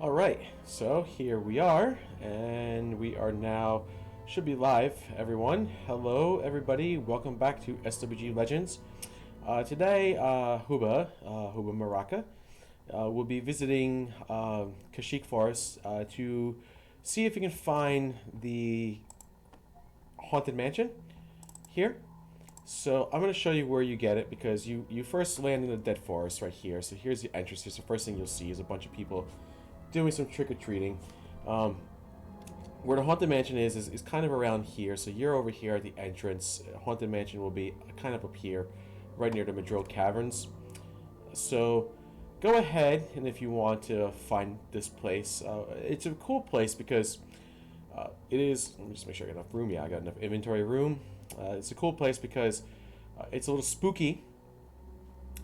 Alright, so here we are, and we are now, should be live, everyone. Hello, everybody. Welcome back to SWG Legends. Today, Hooba Maraka, will be visiting Kashyyyk Forest to see if we can find the Haunted Mansion here. So I'm going to show you where you get it, because you first land in the Dead Forest right here. So here's the entrance. Here's the first thing you'll see is a bunch of people doing some trick-or-treating. Where the Haunted Mansion is kind of around here. So you're over here at the entrance. Haunted Mansion will be kind of up here, right near the Madril Caverns. So go ahead, and if you want to find this place, it's a cool place because it is. Let me just make sure I got enough room. Yeah, I got enough inventory room. It's a cool place because it's a little spooky.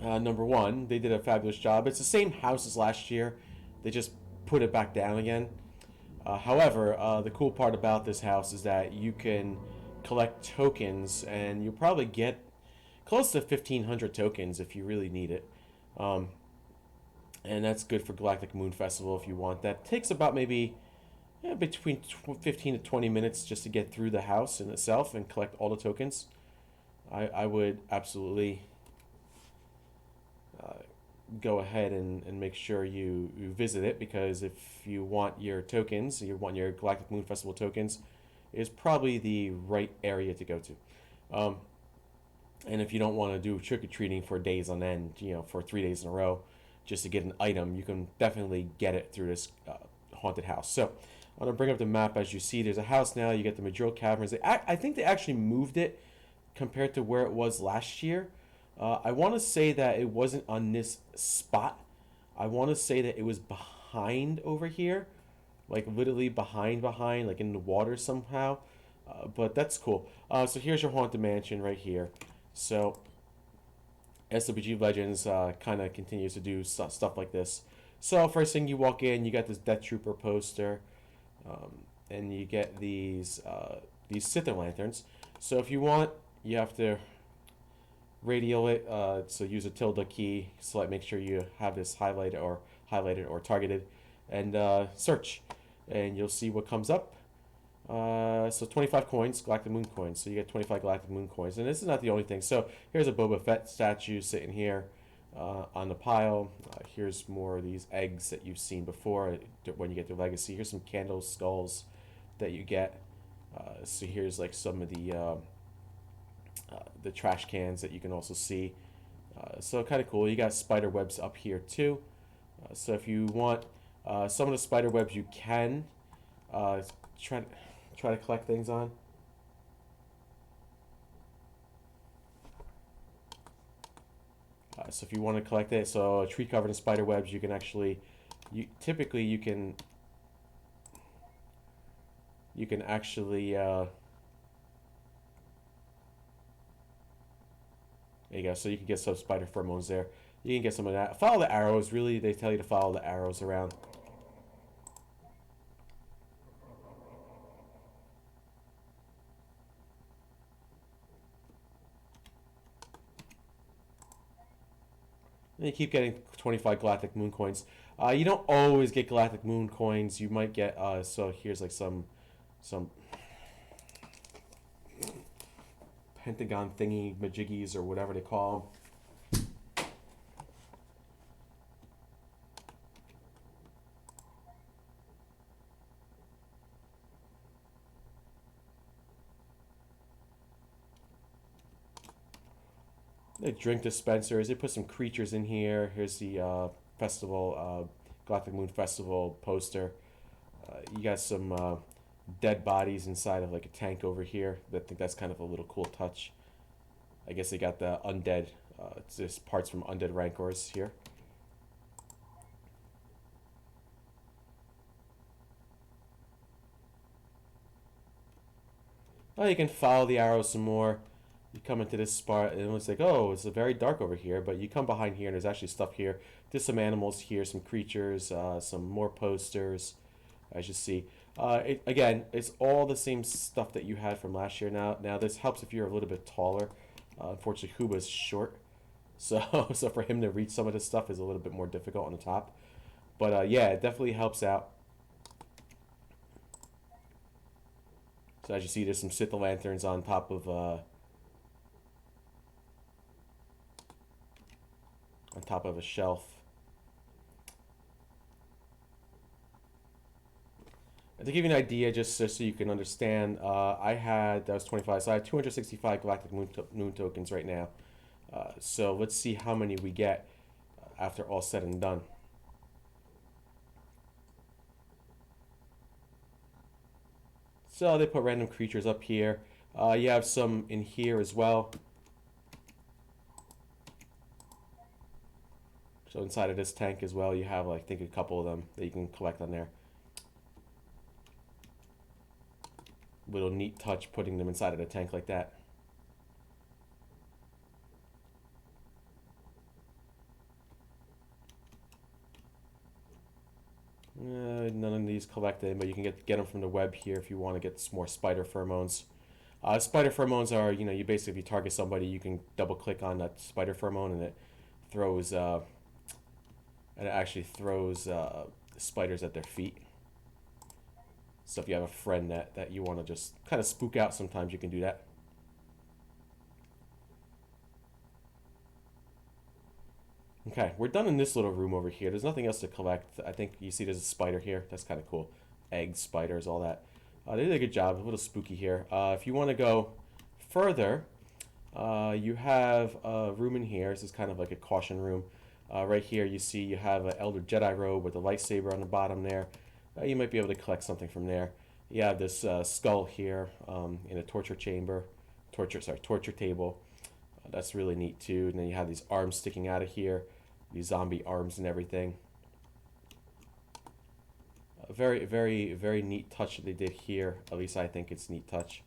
Number one, they did a fabulous job. It's the same house as last year. They just put it back down again. However, the cool part about this house is that you can collect tokens, and you'll probably get close to 1,500 tokens if you really need it. And that's good for Galactic Moon Festival if you want that. It takes about maybe between 15 to 20 minutes just to get through the house in itself and collect all the tokens. I would absolutely go ahead and make sure you visit it, because if you want your tokens, you want your Galactic Moon Festival tokens, it's probably the right area to go to. And if you don't want to do trick-or-treating for days on end, for 3 days in a row, just to get an item, you can definitely get it through this haunted house. So I'm going to bring up the map. As you see, there's a house now. You get the Madril Caverns. I think they actually moved it compared to where it was last year. I want to say that it wasn't on this spot. I want to say that it was behind over here, like literally behind, like in the water somehow. But that's cool. So here's your Haunted Mansion right here. So SWG Legends kind of continues to do stuff like this. So first thing you walk in, you got this Death Trooper poster, and you get these Sither lanterns. So if you want, you have to radial it. So use a tilde key. Select, make sure you have this highlighted or targeted, and search, and you'll see what comes up. So 25 coins, Galactic Moon coins. So you get 25 Galactic Moon coins, and this is not the only thing. So here's a Boba Fett statue sitting here on the pile. Here's more of these eggs that you've seen before when you get their legacy. Here's some candle skulls that you get. So here's like some of the trash cans that you can also see. So kind of cool. You got spider webs up here too. So if you want some of the spider webs, you can try to collect things on. So if you want to collect it, so a tree covered in spider webs, you can actually, typically you can actually there you go. So you can get some spider pheromones there. You can get some of that. Follow the arrows. Really, they tell you to follow the arrows around. And you keep getting 25 Galactic Moon coins. You don't always get Galactic Moon coins. You might get so here's like some pentagon thingy majiggies or whatever they call them. The drink dispensers. They put some creatures in here. Here's the festival, Galactic Moon Festival poster. You got some dead bodies inside of like a tank over here. I think that's kind of a little cool touch. I guess they got the undead, it's just parts from undead rancors here. Oh, you can follow the arrows some more. You come into this spot and it looks like, oh, it's very dark over here, but you come behind here and there's actually stuff here. There's some animals here, some creatures, some more posters, as you see. Again, it's all the same stuff that you had from last year. Now this helps if you're a little bit taller. Unfortunately, Hooba's short, so for him to reach some of this stuff is a little bit more difficult on the top. But yeah, it definitely helps out. So as you see, there's some Sith lanterns on top of a shelf. And to give you an idea, just so you can understand, that was 25, so I have 265 Galactic Moon tokens right now. So let's see how many we get after all said and done. So they put random creatures up here. You have some in here as well. So inside of this tank as well, you have, like, I think, a couple of them that you can collect on there. Little neat touch putting them inside of the tank like that. None of these collected, but you can get them from the web here if you want to get some more spider pheromones. Spider pheromones are, you basically, if you target somebody, you can double click on that spider pheromone and it throws, spiders at their feet. So if you have a friend that you want to just kind of spook out, sometimes you can do that. Okay, we're done in this little room over here. There's nothing else to collect. I think you see there's a spider here. That's kind of cool. Eggs, spiders, all that. They did a good job. A little spooky here. If you want to go further, you have a room in here. This is kind of like a caution room. Right here you see you have an Elder Jedi robe with a lightsaber on the bottom there. You might be able to collect something from there. You have this skull here in a torture chamber. Torture table. That's really neat too. And then you have these arms sticking out of here, these zombie arms and everything. A very, very, very neat touch that they did here. At least I think it's neat touch.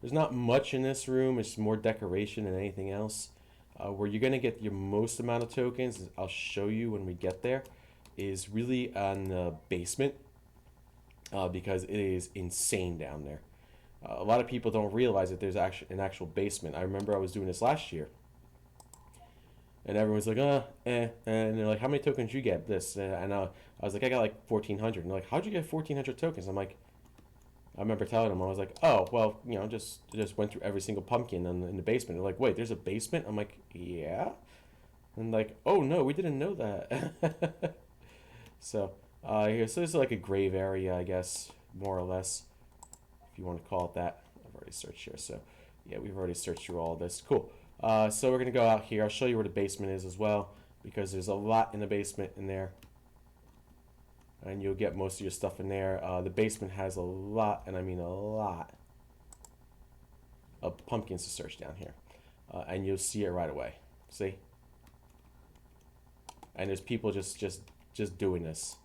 There's not much in this room. It's more decoration than anything else. Where you're going to get your most amount of tokens, I'll show you when we get there, is really on the basement. Because it is insane down there. A lot of people don't realize that there's an actual basement. I remember I was doing this last year. And everyone's like, and they're like, how many tokens you get? This. And I was like, I got like 1,400. And they're like, how'd you get 1,400 tokens? I'm like, I remember telling them, I was like, oh, well, just went through every single pumpkin in the basement. They're like, wait, there's a basement? I'm like, yeah. And like, oh, no, we didn't know that. So, here, so this is like a grave area, I guess, more or less, if you want to call it that. I've already searched here, so yeah, we've already searched through all this. Cool. So we're going to go out here. I'll show you where the basement is as well, because there's a lot in the basement in there. And you'll get most of your stuff in there. The basement has a lot, and I mean a lot, of pumpkins to search down here. And you'll see it right away. See? And there's people just doing this.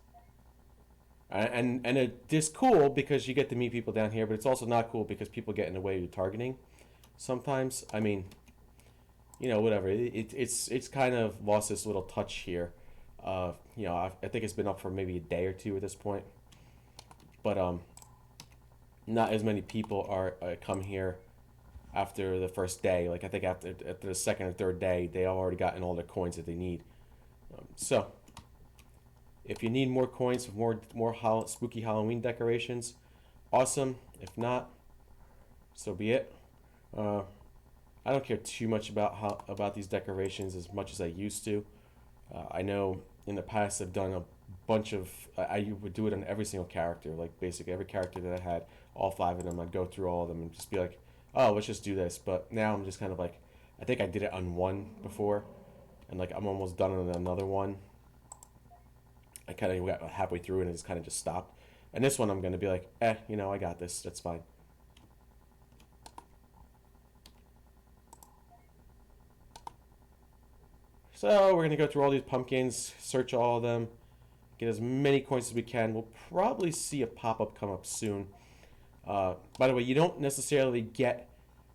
And it's cool because you get to meet people down here, but it's also not cool because people get in the way of your targeting sometimes. I mean, whatever. It's kind of lost this little touch here. I think it's been up for maybe a day or two at this point. But not as many people are come here after the first day. Like, I think after the second or third day, they already gotten all the coins that they need. So if you need more coins for more spooky Halloween decorations, awesome. If not, so be it. I don't care too much about these decorations as much as I used to. I know in the past I've done a bunch of. I would do it on every single character, like basically every character that I had, all 5 of them. I'd go through all of them and just be like, oh, let's just do this. But now I'm just kind of like, I think I did it on one before, and like I'm almost done on another one. I kind of got halfway through and it just stopped. And this one I'm going to be like, I got this. That's fine. So we're going to go through all these pumpkins, search all of them, get as many coins as we can. We'll probably see a pop-up come up soon. By the way, you don't necessarily get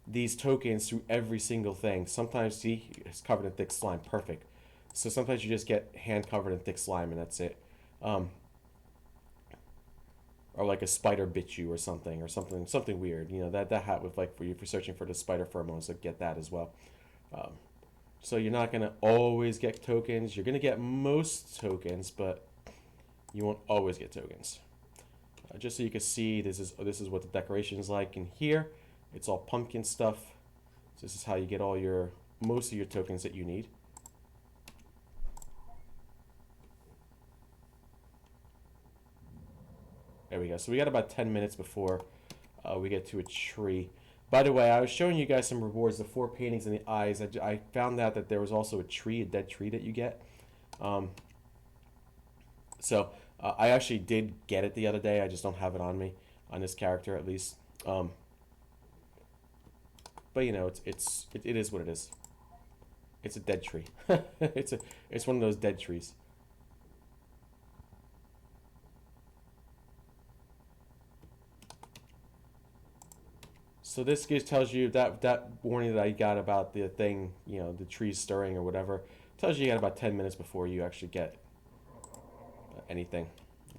these tokens through every single thing. Sometimes, see, it's covered in thick slime. Perfect. So sometimes you just get hand covered in thick slime and that's it. Or like a spider bit you or something weird. That hat with, like, for searching for the spider pheromones, like, get that as well. So you're not going to always get tokens. You're going to get most tokens, but you won't always get tokens. Just so you can see, this is what the decoration is like in here. It's all pumpkin stuff. So this is how you get all your most of your tokens that you need. There we go. So we got about 10 minutes before we get to a tree. By the way, I was showing you guys some rewards, the 4 paintings and the eyes. I found out that there was also a tree, a dead tree that you get. I actually did get it the other day. I just don't have it on me, on this character at least. But you know, it is what it is. It's a dead tree. It's one of those dead trees. So this just tells you that warning that I got about the thing, you know, the trees stirring or whatever, tells you got about 10 minutes before you actually get anything.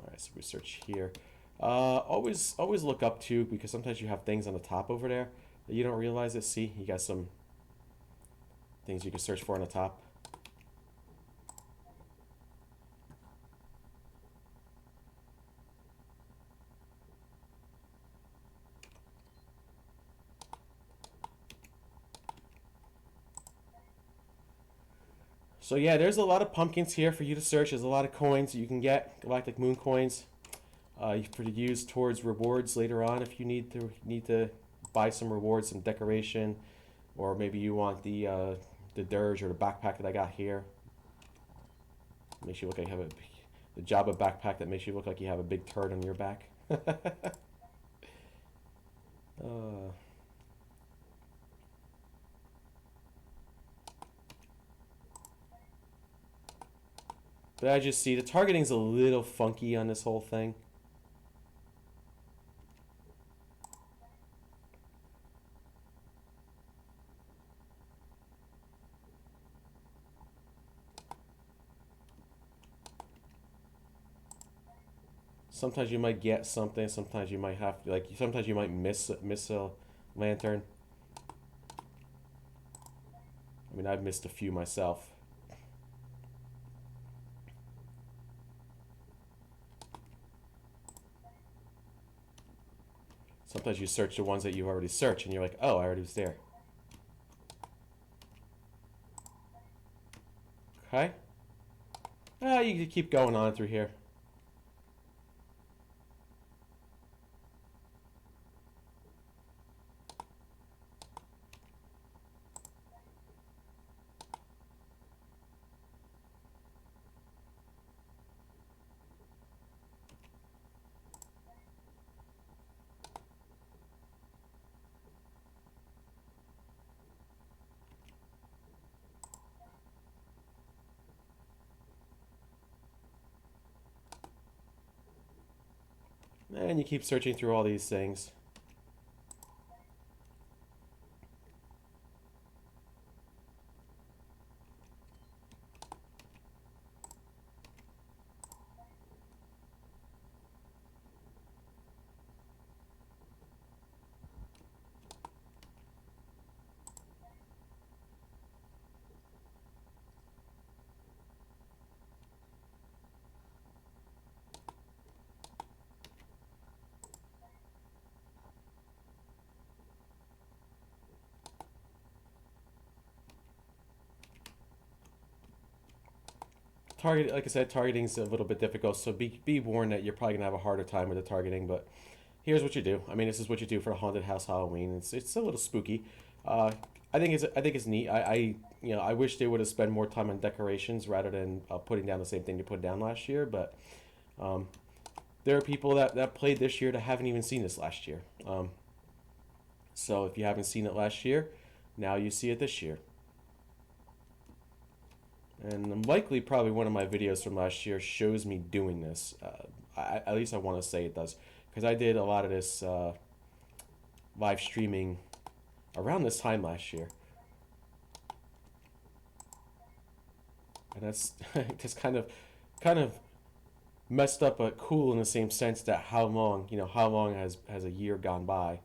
All right, so we search here. Always look up too, because sometimes you have things on the top over there that you don't realize it. See, you got some things you can search for on the top. So yeah, there's a lot of pumpkins here for you to search. There's a lot of coins that you can get, Galactic Moon coins, for to use towards rewards later on if you need to buy some rewards, some decoration, or maybe you want the dirge or the backpack that I got here. Makes you look like you have the Jabba backpack that makes you look like you have a big turd on your back. But I just see the targeting's a little funky on this whole thing. Sometimes you might get something, sometimes you might have to, like, sometimes you might miss a lantern. I mean, I've missed a few myself. Sometimes you search the ones that you already searched and you're like, oh, I already was there. Okay. You can keep going on through here. And you keep searching through all these things. Target, like I said, targeting is a little bit difficult, so be warned that you're probably gonna have a harder time with the targeting. But here's what you do. I mean, this is what you do for a haunted house Halloween. It's a little spooky. I think it's neat. I wish they would have spent more time on decorations rather than putting down the same thing they put down last year. But there are people that played this year that haven't even seen this last year. So if you haven't seen it last year, now you see it this year. And likely, probably one of my videos from last year shows me doing this. At least I want to say it does, because I did a lot of this live streaming around this time last year, and that's just kind of messed up, but cool in the same sense that how long has a year gone by?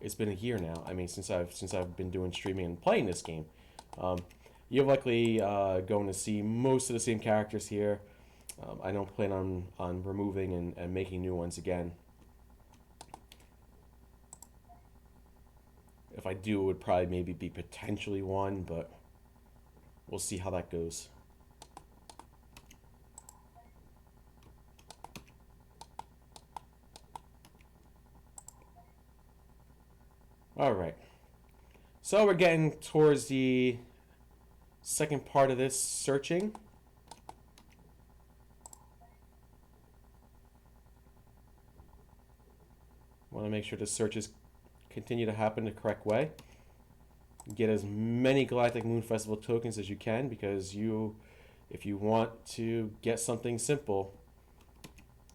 It's been a year now. I mean, since I've been doing streaming and playing this game. You're likely going to see most of the same characters here. I don't plan on removing and making new ones again. If I do, it would probably maybe be potentially one, but we'll see how that goes. All right. So we're getting towards the second part of this searching. Want to make sure the searches continue to happen the correct way. Get as many Galactic Moon Festival tokens as you can, because if you want to get something simple,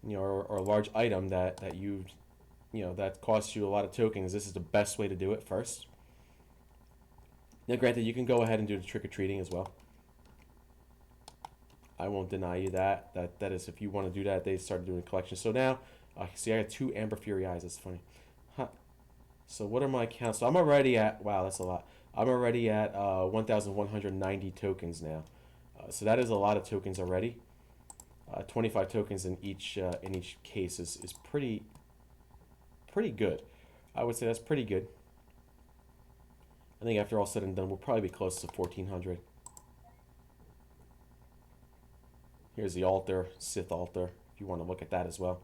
or a large item that that costs you a lot of tokens, this is the best way to do it first. Now, granted, you can go ahead and do the trick-or-treating as well. I won't deny you that. That is, if you want to do that, they started doing collections. So now, see, I got 2 Amber Fury Eyes. That's funny. Huh. So what are my counts? So I'm already at, wow, that's a lot. I'm already at 1,190 tokens now. So that is a lot of tokens already. 25 tokens in each case is pretty good. I would say that's pretty good. I think after all said and done, we'll probably be close to 1,400. Here's the altar, Sith altar, if you want to look at that as well.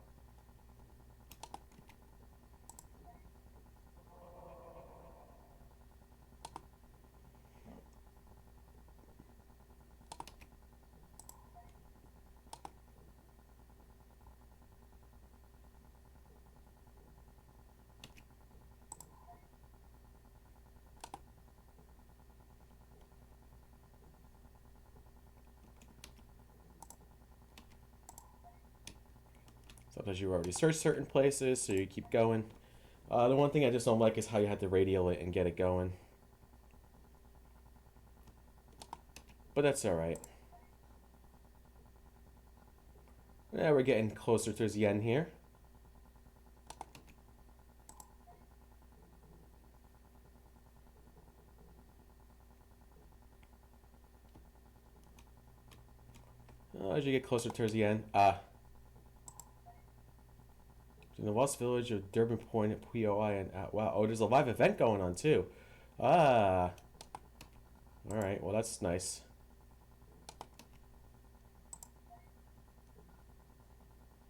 Sometimes you already searched certain places, so you keep going. The one thing I just don't like is how you had to radial it and get it going. But that's alright. Now we're getting closer towards the end here. As you get closer towards the end, in the Lost Village of Durban Point at POI, and wow, oh, there's a live event going on too. All right, well that's nice.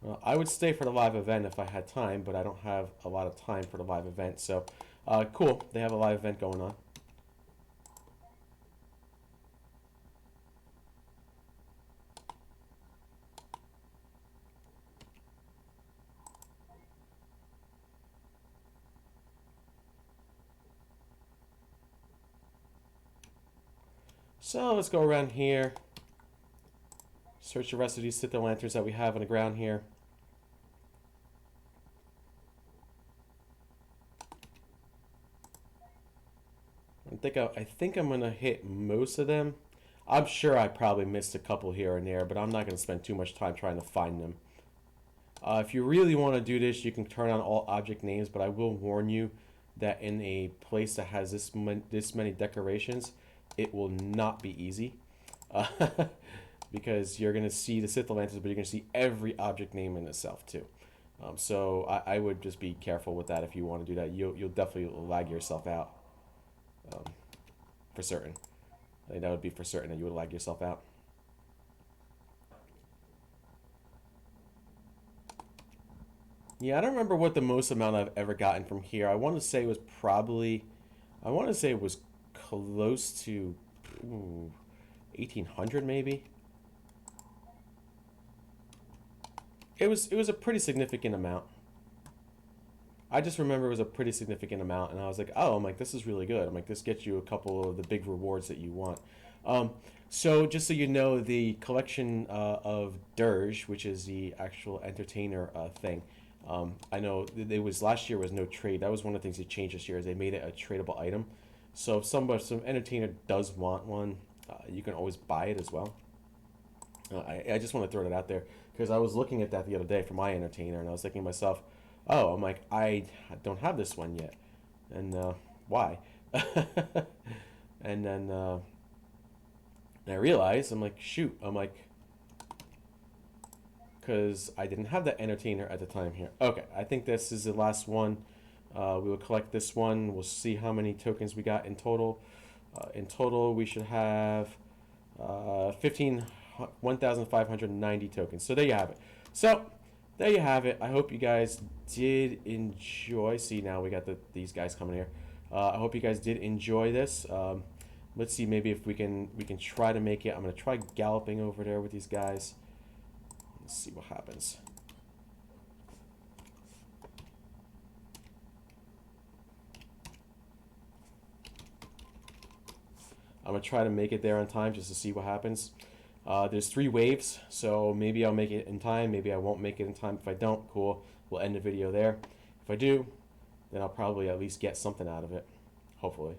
Well, I would stay for the live event if I had time, but I don't have a lot of time for the live event. So, cool, they have a live event going on. So let's go around here. Search the rest of these Sith lanterns that we have on the ground here. I think I'm gonna hit most of them. I'm sure I probably missed a couple here and there, but I'm not gonna spend too much time trying to find them. If you really want to do this, you can turn on all object names, but I will warn you that in a place that has this many decorations, it will not be easy. Because you're going to see the Sith lanterns, but you're going to see every object name in itself too. So I would just be careful with that if you want to do that. You'll definitely lag yourself out, for certain. I think that would be for certain that you would lag yourself out. Yeah, I don't remember what the most amount I've ever gotten from here. I want to say it was close to 1,800 maybe. It was a pretty significant amount. I just remember it was a pretty significant amount, and I was like, oh, I'm like, this is really good. I'm like, this gets you a couple of the big rewards that you want. So just so you know, the collection of Dirge, which is the actual entertainer thing, I know it was last year was no trade. That was one of the things they changed this year. Is they made it a tradable item. So if some entertainer does want one, you can always buy it as well. I just want to throw that out there because I was looking at that the other day for my entertainer, and I was thinking to myself, oh, I'm like, I don't have this one yet, and why? And then And I realized, I'm like, shoot, I'm like, because I didn't have that entertainer at the time here. Okay, I think this is the last one. We will collect this one. We'll see how many tokens we got in total. In total, we should have 1,590 tokens. So there you have it. So there you have it. I hope you guys did enjoy. See, now we got these guys coming here. I hope you guys did enjoy this. Let's see, maybe if we can try to make it. I'm gonna try galloping over there with these guys. Let's see what happens. I'm gonna try to make it there on time just to see what happens. There's 3 waves, so maybe I'll make it in time. Maybe I won't make it in time. If I don't, cool. We'll end the video there. If I do, then I'll probably at least get something out of it. Hopefully.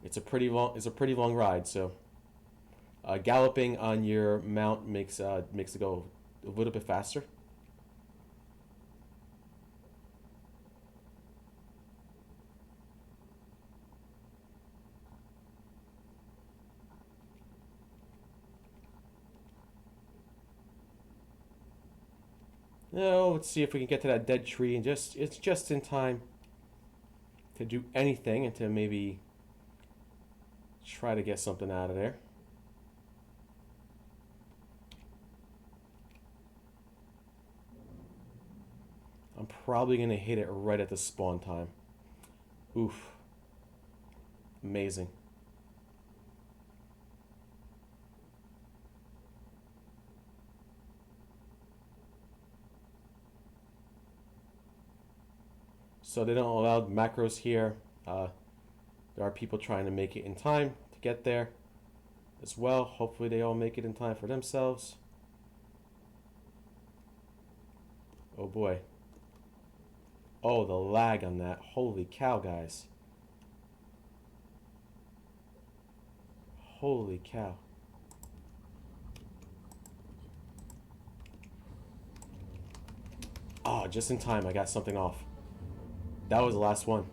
It's a pretty long ride, so galloping on your mount makes it go a little bit faster. Now let's see if we can get to that dead tree, and it's just in time to do anything and to maybe try to get something out of there. I'm probably going to hit it right at the spawn time. Oof. Amazing. So they don't allow macros here. There are people trying to make it in time to get there as well. Hopefully they all make it in time for themselves. Oh boy. Oh, the lag on that. Holy cow, guys. Holy cow. Oh, just in time I got something off. That was the last one.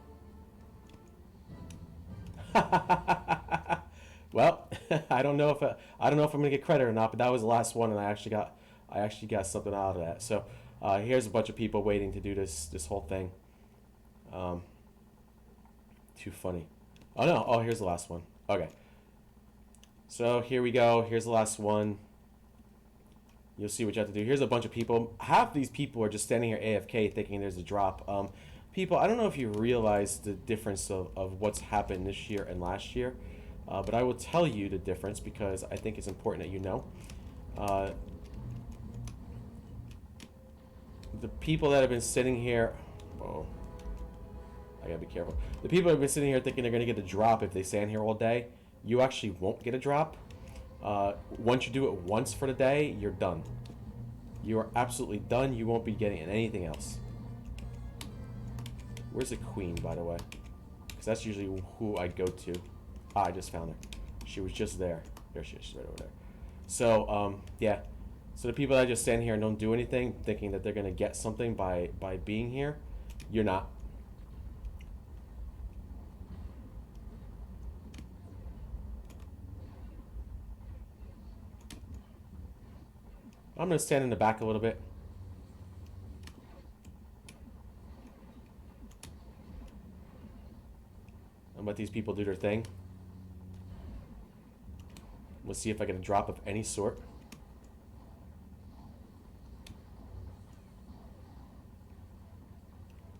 Well, I don't know if I'm gonna get credit or not, but that was the last one, and I actually got something out of that. So here's a bunch of people waiting to do this whole thing. Too funny. Oh no! Oh, here's the last one. Okay. So here we go. Here's the last one. You'll see what you have to do. Here's a bunch of people. Half these people are just standing here AFK thinking there's a drop. People, I don't know if you realize the difference of what's happened this year and last year, but I will tell you the difference because I think it's important that you know. The people that have been sitting here, oh, I gotta be careful. The people that have been sitting here thinking they're gonna get a drop if they stand here all day, you actually won't get a drop. Once you do it once for the day, you're done. You are absolutely done. You won't be getting anything else. Where's the queen, by the way? Because that's usually who I go to. Ah, I just found her. She was just there. There she is. She's right over there. So, yeah. So the people that just stand here and don't do anything, thinking that they're going to get something by being here, you're not. I'm going to stand in the back a little bit. And let these people do their thing. We'll see if I get a drop of any sort.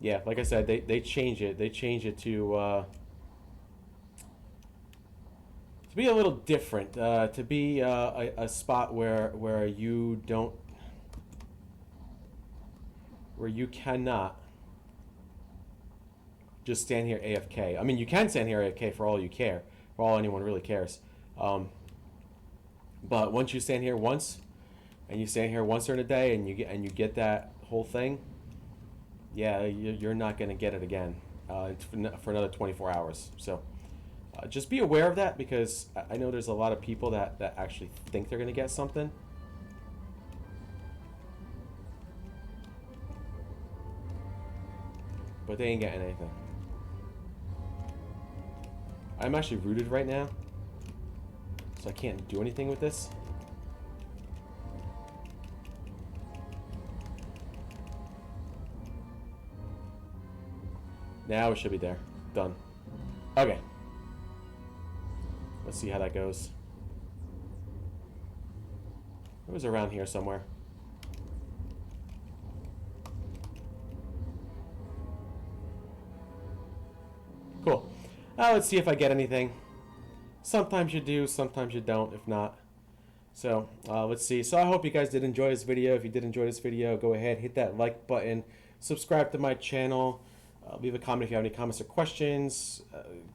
Yeah, like I said, they change it. They change it to be a little different. To be a spot where you don't, where you cannot just stand here AFK. I mean, you can stand here AFK for all you care, for all anyone really cares. But once you stand here once, and you stand here once during the day, and you get that whole thing, yeah, you're not going to get it again for another 24 hours. So just be aware of that, because I know there's a lot of people that actually think they're going to get something. But they ain't getting anything. I'm actually rooted right now. So I can't do anything with this. Now it should be there. Done. Okay. Let's see how that goes. It was around here somewhere. Cool. Let's see if I get anything. Sometimes you do, sometimes you don't, if not. So, let's see. So I hope you guys did enjoy this video. If you did enjoy this video, go ahead, hit that like button. Subscribe to my channel. Leave a comment if you have any comments or questions.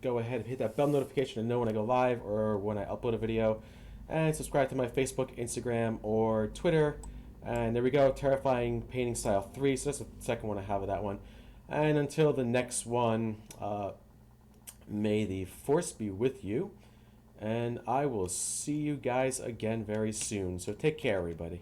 Go ahead and hit that bell notification to know when I go live or when I upload a video. And subscribe to my Facebook, Instagram, or Twitter. And there we go, Terrifying Painting Style 3. So that's the second one I have of that one. And until the next one, may the force be with you. And I will see you guys again very soon. So take care, everybody.